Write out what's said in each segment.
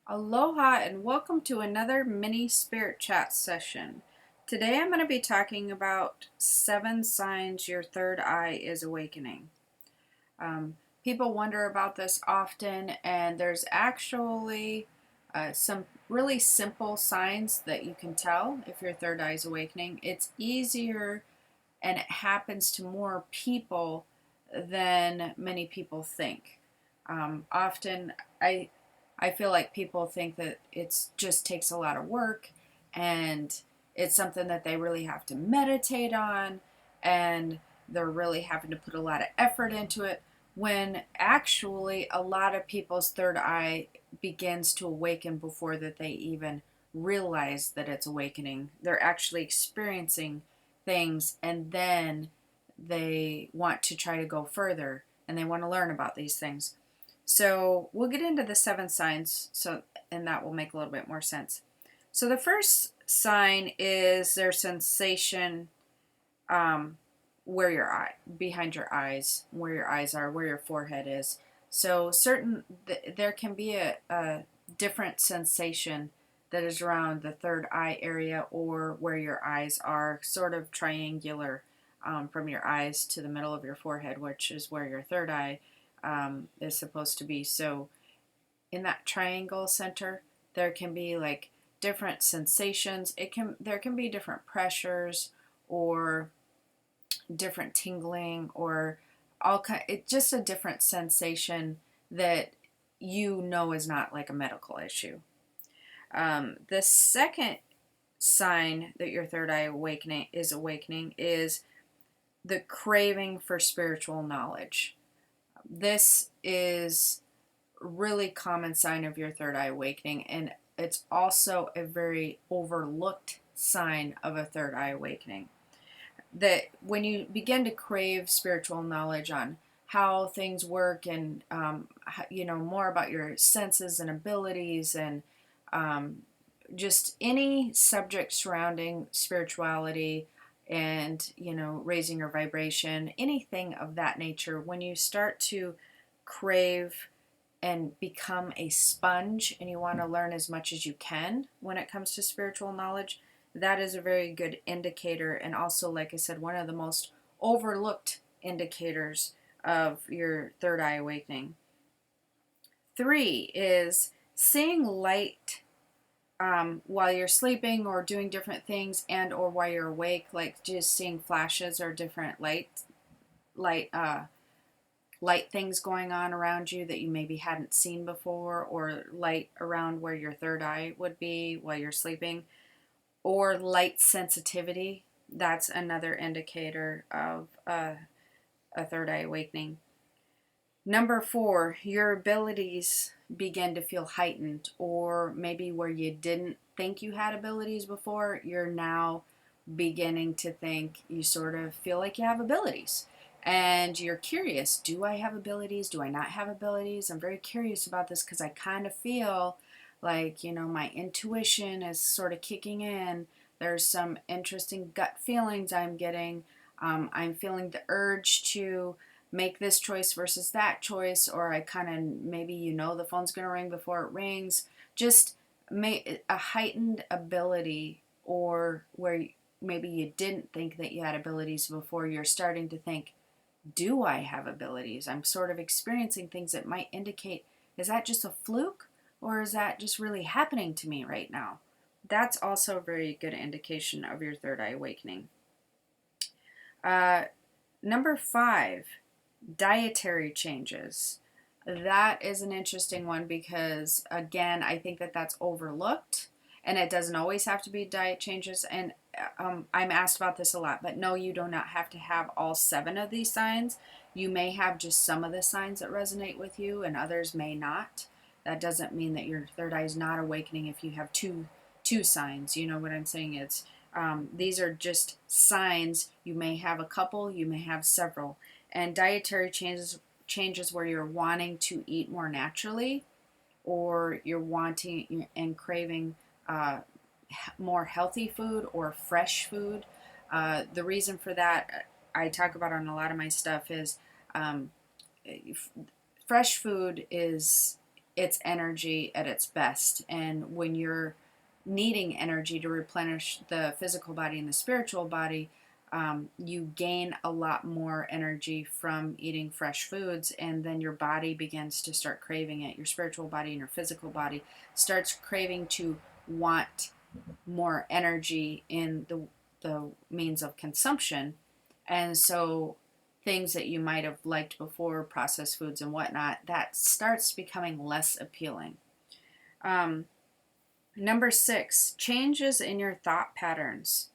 Aloha and welcome to another mini spirit chat session. Today I'm going to be talking about 7 signs your third eye is awakening. People wonder about this often, and there's actually some really simple signs that you can tell if your third eye is awakening. It's easier and it happens to more people than many people think. Often, I feel like people think that it just takes a lot of work, and it's something that they really have to meditate on, and they're really having to put a lot of effort into it. When actually, a lot of people's third eye begins to awaken before that they even realize that it's awakening. They're actually experiencing things, and then they want to try to go further and they want to learn about these things. So we'll get into the 7 signs, and that will make a little bit more sense. So the first sign is their sensation, um, where your eye, behind your eyes, where your eyes are, where your forehead is. So there can be a different sensation that is around the third eye area or where your eyes are, sort of triangular, from your eyes to the middle of your forehead, which is where your third eye is supposed to be. So in that triangle center, there can be like different sensations. There can be different pressures or different tingling or it's just a different sensation that is not like a medical issue. The second sign that your third eye awakening is the craving for spiritual knowledge. This is a really common sign of your third eye awakening, and it's also a very overlooked sign of a third eye awakening. That when you begin to crave spiritual knowledge on how things work and more about your senses and abilities and um, just any subject surrounding spirituality and raising your vibration, anything of that nature, when you start to crave and become a sponge and you want to learn as much as you can when it comes to spiritual knowledge, that is a very good indicator, and also, like I said, one of the most overlooked indicators of your third eye awakening. 3 is seeing light while you're sleeping or doing different things, and or while you're awake, like just seeing flashes or different light light things going on around you that you maybe hadn't seen before, or light around where your third eye would be while you're sleeping, or light sensitivity. That's another indicator of a third eye awakening. Number 4, your abilities begin to feel heightened, or maybe where you didn't think you had abilities before, you're now beginning to think you sort of feel like you have abilities. And you're curious, do I have abilities? Do I not have abilities? I'm very curious about this because I kind of feel like, my intuition is sort of kicking in. There's some interesting gut feelings I'm getting. I'm feeling the urge to make this choice versus that choice, or I kind of maybe the phone's going to ring before it rings. Just a heightened ability, or where maybe you didn't think that you had abilities before, you're starting to think, do I have abilities? I'm sort of experiencing things that might indicate, is that just a fluke, or is that just really happening to me right now? That's also a very good indication of your third eye awakening. Uh, Number 5, dietary changes. That is an interesting one because, again, I think that that's overlooked, and it doesn't always have to be diet changes. And I'm asked about this a lot, but no, you do not have to have all 7 of these signs. You may have just some of the signs that resonate with you, and others may not. That doesn't mean that your third eye is not awakening if you have two signs. You know what I'm saying? These are just signs. You may have a couple, you may have several. And dietary changes where you're wanting to eat more naturally, or you're wanting and craving more healthy food or fresh food. The reason for that, I talk about on a lot of my stuff, is um, fresh food is its energy at its best. And when you're needing energy to replenish the physical body and the spiritual body, you gain a lot more energy from eating fresh foods, and then your body begins to start craving it. Your spiritual body and your physical body starts craving to want more energy in the means of consumption. And so things that you might have liked before, processed foods and whatnot, that starts becoming less appealing. Um, Number 6, changes in your thought patterns.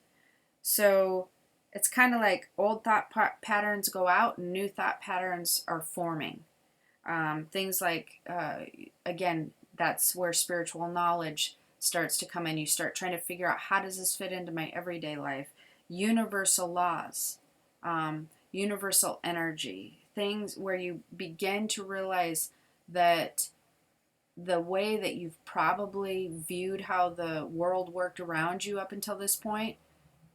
So it's kind of like old thought patterns go out and new thought patterns are forming. Things like, again, that's where spiritual knowledge starts to come in. You start trying to figure out, how does this fit into my everyday life? Universal laws, universal energy, things where you begin to realize that the way that you've probably viewed how the world worked around you up until this point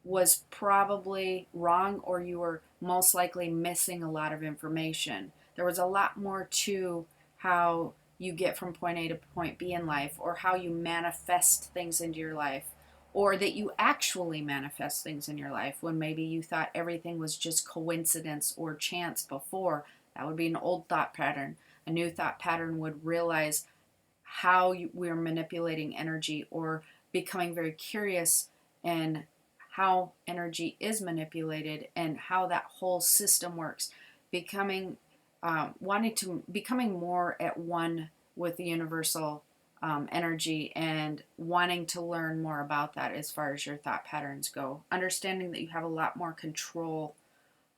was probably wrong, or you were most likely missing a lot of information. There was a lot more to how you get from point A to point B in life, or how you manifest things into your life, or that you actually manifest things in your life when maybe you thought everything was just coincidence or chance before. That would be an old thought pattern. A new thought pattern would realize how we're manipulating energy, or becoming very curious in how energy is manipulated and how that whole system works, becoming becoming more at one with the universal energy, and wanting to learn more about that as far as your thought patterns go, understanding that you have a lot more control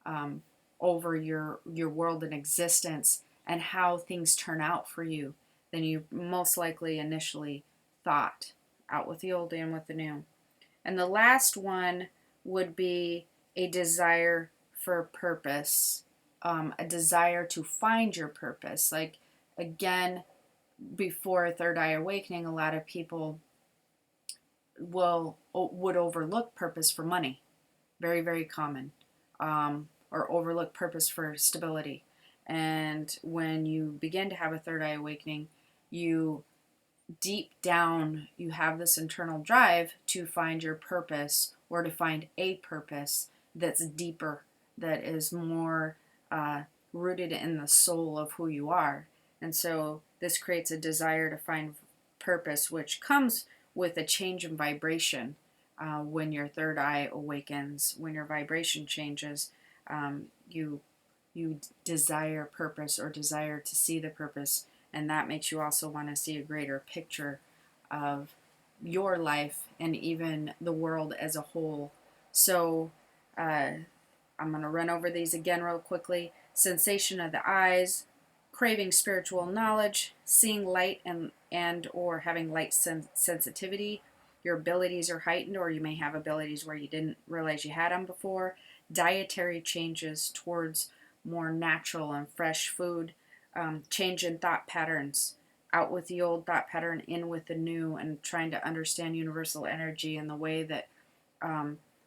um, over your world and existence, and how things turn out for you than you most likely initially thought. Out with the old, in with the new. And the last one would be a desire for purpose, a desire to find your purpose. Like, again, before third eye awakening, a lot of people would overlook purpose for money. Very, very common. Or overlook purpose for stability. And when you begin to have a third eye awakening, you deep down, you have this internal drive to find your purpose, or to find a purpose that's deeper, that is more rooted in the soul of who you are. And so this creates a desire to find purpose, which comes with a change in vibration. When your third eye awakens, when your vibration changes, you desire purpose, or desire to see the purpose, and that makes you also want to see a greater picture of your life and even the world as a whole. So I'm going to run over these again real quickly. Sensation of the eyes, craving spiritual knowledge, seeing light and or having light sensitivity. Your abilities are heightened, or you may have abilities where you didn't realize you had them before. Dietary changes towards more natural and fresh food. Change in thought patterns, out with the old thought pattern, in with the new, and trying to understand universal energy and the way that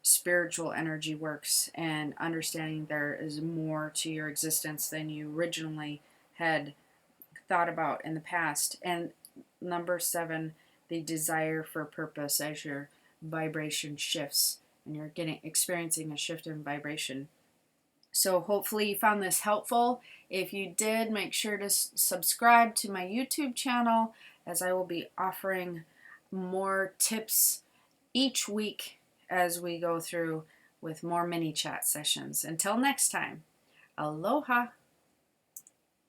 spiritual energy works, and understanding there is more to your existence than you originally had thought about in the past. And number 7, the desire for purpose, as your vibration shifts and you're experiencing a shift in vibration. So hopefully you found this helpful. If you did, make sure to subscribe to my YouTube channel, as I will be offering more tips each week as we go through with more mini chat sessions. Until next time, aloha.